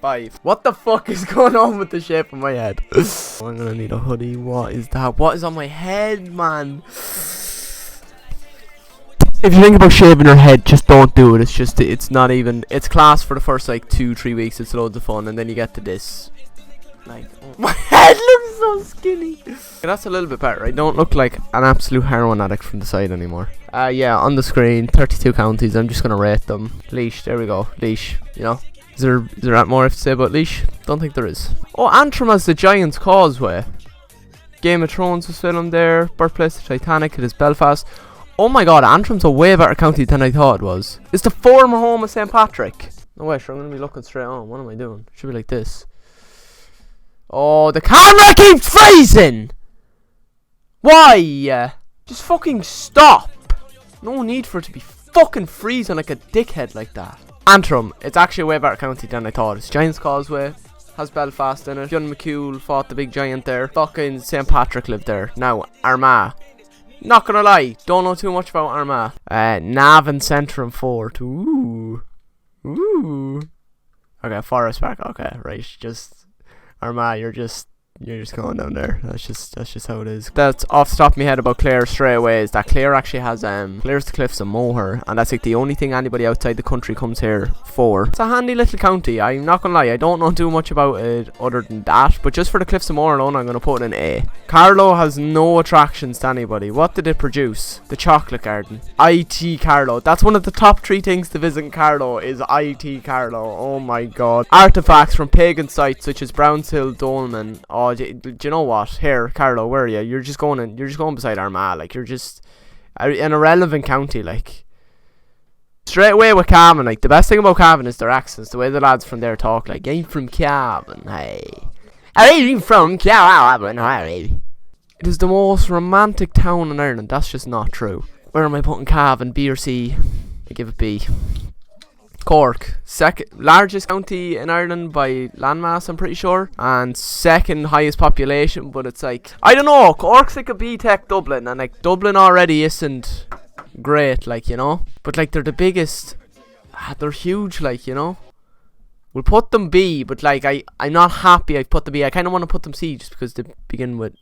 5. What the fuck is going on with the shape of my head? I'm gonna need a hoodie. What is that? What is on my head, man? If you think about shaving your head, just don't do it. It's not even, it's class for the first like 2-3 weeks. It's loads of fun, and then you get to this. Like, oh. My head looks so skinny. That's a little bit better. I don't look like an absolute heroin addict from the side anymore. Yeah, on the screen, 32 counties. I'm just gonna rate them. Laois, there we go. Laois, you know. Is there that more I have to say about Laois? Don't think there is. Oh, Antrim has the Giant's Causeway. Game of Thrones was filmed there. Birthplace of Titanic. It is Belfast. Oh my god, Antrim's a way better county than I thought it was. It's the former home of St. Patrick. No way, sure, I'm gonna be looking straight on. What am I doing? Should be like this. Oh, the camera keeps freezing! Why? Just fucking stop! No need for it to be fucking freezing like a dickhead like that. Antrim, it's actually a way better county than I thought. It's Giant's Causeway, has Belfast in it. John McCool fought the big giant there. Fucking St. Patrick lived there. Now, Armagh. Not gonna lie, don't know too much about Armagh. Navan Centre and Fort. Ooh. Okay, Forest Park. Okay, right. Just Armagh. You're just going down there. That's just how it is. That's off the top of my head about Clare straight away. Is that Clare actually has Clare's the Cliffs of Moher, and that's like the only thing anybody outside the country comes here for. It's a handy little county. I'm not gonna lie, I don't know too much about it other than that, but just for the Cliffs of Moher alone, I'm gonna put it in A. Carlow has no attractions to anybody. What did it produce? The Chocolate Garden. IT Carlow. That's one of the top 3 things to visit in Carlow is IT Carlow. Oh my god. Artifacts from pagan sites such as Brownshill, Dolmen. Oh, do you know what? Here, Carlow, where are you? You're just going beside Armagh. Like, you're just an irrelevant county. Like, straight away with Cavan. Like, the best thing about Cavan is their accents. The way the lads from there talk. Like, I'm from Cavan. Hey, I'm from Cavan. Hey. It is the most romantic town in Ireland. That's just not true. Where am I putting Cavan? B or C? I give it B. Cork, second largest county in Ireland by landmass, I'm pretty sure, and second highest population. But it's like, I don't know, Cork's like a B-Tech Dublin, and like Dublin already isn't great, like, you know, but like they're the biggest. They're huge, like, you know. We'll put them B, but like I'm not happy I've put them B. I kind of want to put them C just because they begin with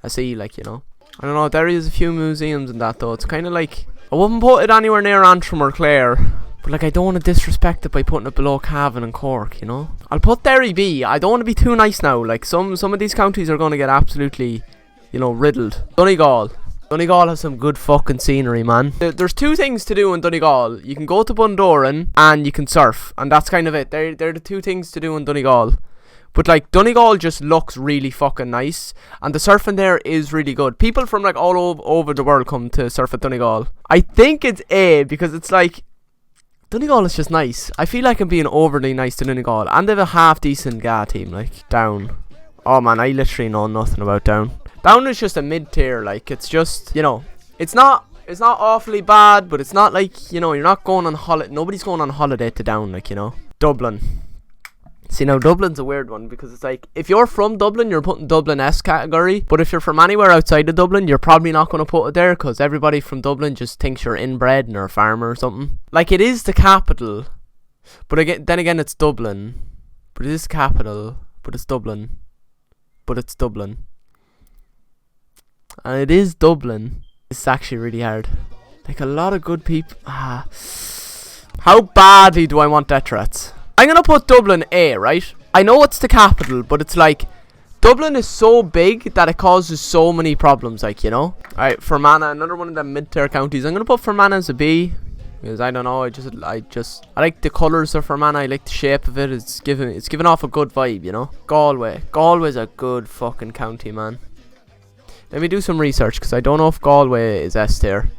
a C, like, you know. I don't know, there is a few museums and that though. It's kind of like, I wouldn't put it anywhere near Antrim or Clare. But like, I don't want to disrespect it by putting it below Cavan and Cork, you know. I'll put Derry B. I don't want to be too nice now. Like, some of these counties are going to get absolutely, you know, riddled. Donegal. Donegal has some good fucking scenery, man. There's 2 things to do in Donegal. You can go to Bundoran and you can surf. And that's kind of it. They're the 2 things to do in Donegal. But like, Donegal just looks really fucking nice. And the surfing there is really good. People from like all over the world come to surf at Donegal. I think it's A because it's like, Donegal is just nice. I feel like I'm being overly nice to Donegal. And they have a half decent GA team, like Down. Oh man, I literally know nothing about Down. Down is just a mid-tier, like, it's just, you know, it's not awfully bad, but it's not like, you know, you're not going on holiday. Nobody's going on holiday to Down, like, you know. Dublin. See, now Dublin's a weird one because it's like, if you're from Dublin, you're putting Dublin S category. But if you're from anywhere outside of Dublin, you're probably not going to put it there because everybody from Dublin just thinks you're inbred and you're a farmer or something. Like, it is the capital, but then again, it's Dublin. But it is the capital, but it's Dublin. But it's Dublin. And it is Dublin. It's actually really hard. Like, a lot of good people. How badly do I want death threats? I'm gonna put Dublin A, right? I know it's the capital, but it's like, Dublin is so big that it causes so many problems, like, you know. Alright, Fermanagh, another one of them mid-tier counties. I'm gonna put Fermanagh as a B because I don't know. I like the colours of Fermanagh. I like the shape of it. It's giving off a good vibe, you know. Galway's a good fucking county, man. Let me do some research because I don't know if Galway is S tier.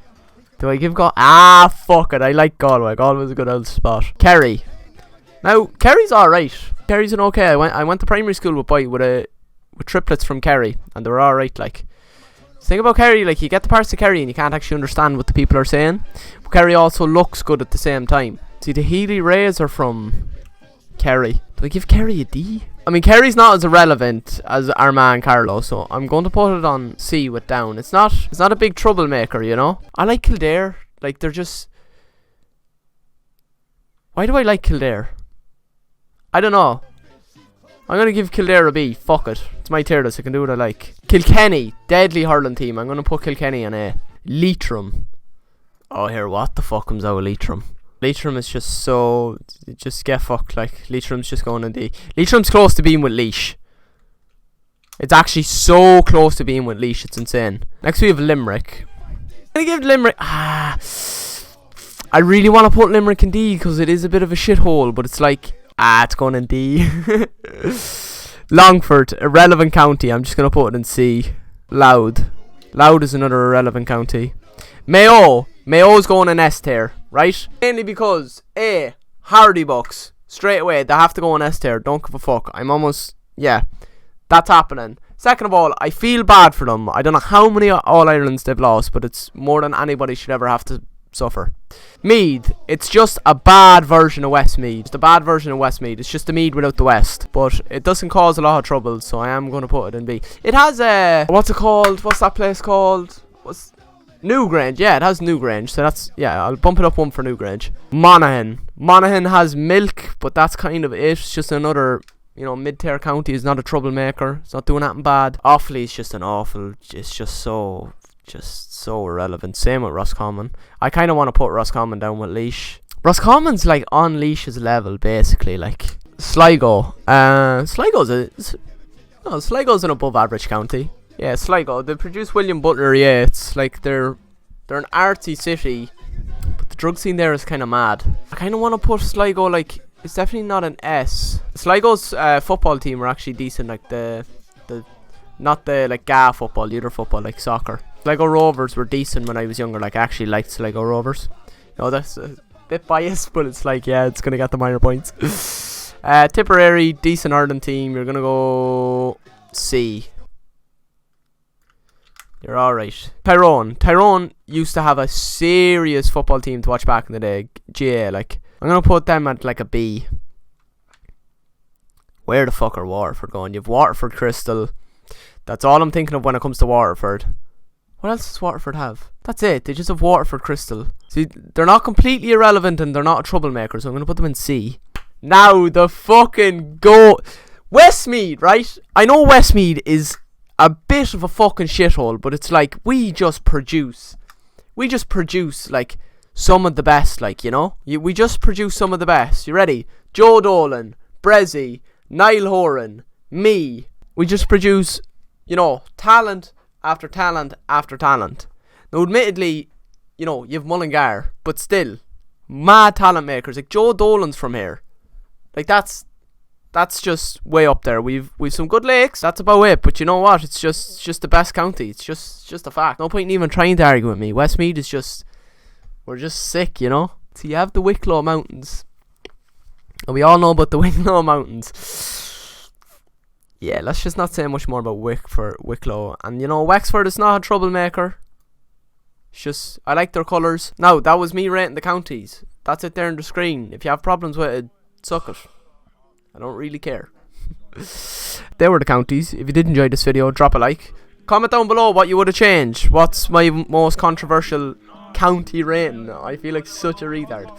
Do I give fuck it. I like Galway. Galway's a good old spot. Kerry. Now, Kerry's alright. Kerry's an okay. I went to primary school with triplets from Kerry, and they were alright, like. The thing about Kerry, like, you get the parts of Kerry and you can't actually understand what the people are saying. But Kerry also looks good at the same time. See, the Healy Rays are from Kerry. Do I give Kerry a D? I mean, Kerry's not as irrelevant as Armagh and Carlow, so I'm going to put it on C with Down. It's not a big troublemaker, you know. I like Kildare. Like, they're just... Why do I like Kildare? I don't know. I'm going to give Kildare a B. Fuck it. It's my tier list. I can do what I like. Kilkenny. Deadly hurling team. I'm going to put Kilkenny on A. Leitrim. Oh, here. What the fuck comes out of Leitrim? Leitrim is just so... Just get fucked. Like, Leitrim's just going in D. Leitrim's close to being with Laois. It's actually so close to being with Laois. It's insane. Next we have Limerick. I'm going to give Limerick... I really want to put Limerick in D because it is a bit of a shithole. But it's like... it's going in D. Longford, irrelevant county. I'm just going to put it in C. Louth. Louth is another irrelevant county. Mayo. Mayo's going in S tier, right? Mainly because, A, Hardy Bucks. Straight away, they have to go in S tier. Don't give a fuck. I'm almost... Yeah, that's happening. Second of all, I feel bad for them. I don't know how many All-Irelands they've lost, but it's more than anybody should ever have to suffer. Meath, it's just a bad version of Westmeath. It's a bad version of Westmeath. It's just a Meath without the West, but it doesn't cause a lot of trouble, so I am going to put it in B. It has a... What's it called? What's that place called? What's... Newgrange. Yeah, it has Newgrange, so that's... Yeah, I'll bump it up one for Newgrange. Monaghan. Monaghan has Milk, but that's kind of it. It's just another... You know, mid-tier county. Is not a troublemaker. It's not doing anything bad. Offaly is just an awful... It's just so irrelevant. Same with Roscommon. I kind of want to put Roscommon down with Laois. Roscommon's like on Laois's level, basically. Like Sligo. Sligo's an above average county. Yeah, Sligo. They produce William Butler Yeats. Like they're an artsy city, but the drug scene there is kind of mad. I kind of want to put Sligo like it's definitely not an S. Sligo's football team are actually decent. Like the not the like GA football, the other football like soccer. Sligo Rovers were decent when I was younger. Like I actually liked Sligo Rovers. You know, that's a bit biased, but it's like yeah, it's gonna get the minor points. Tipperary, decent Ireland team. You're gonna go C. You're alright. Tyrone used to have a serious football team to watch back in the day. GA, like I'm gonna put them at like a B. Where the fuck are Waterford going? You've Waterford Crystal. That's all I'm thinking of when it comes to Waterford. What else does Waterford have? That's it. They just have Waterford Crystal. See, they're not completely irrelevant and they're not a troublemaker, so I'm going to put them in C. Now, the fucking go... Westmeath, right? I know Westmeath is a bit of a fucking shithole, but it's like, we just produce, like, some of the best, like, you know? We just produce some of the best. You ready? Joe Dolan, Brezzy, Niall Horan, me. We just produce, you know, talent after talent after talent. Now, admittedly, you know, you have Mullingar, but still, mad talent makers. Like, Joe Dolan's from here. Like, that's just way up there. We've some good lakes, that's about it. But you know what? It's just the best county. It's just a fact. No point in even trying to argue with me. Westmeath is just, we're just sick, you know? So you have the Wicklow Mountains. And we all know about the Wicklow Mountains. Yeah, let's just not say much more about Wicklow. And you know, Wexford is not a troublemaker. It's just, I like their colours. Now, that was me rating the counties. That's it there on the screen. If you have problems with it, suck it. I don't really care. There were the counties. If you did enjoy this video, drop a like. Comment down below what you would have changed. What's my most controversial county rating? I feel like such a retard.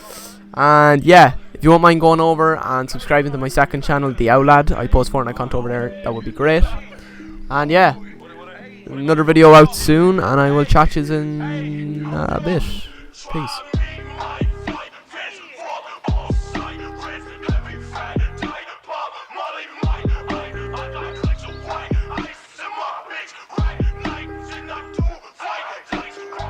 And yeah, if you won't mind going over and subscribing to my second channel, The Owlad, I post Fortnite content over there, that would be great. And yeah, another video out soon, and I will chat you in a bit. Peace.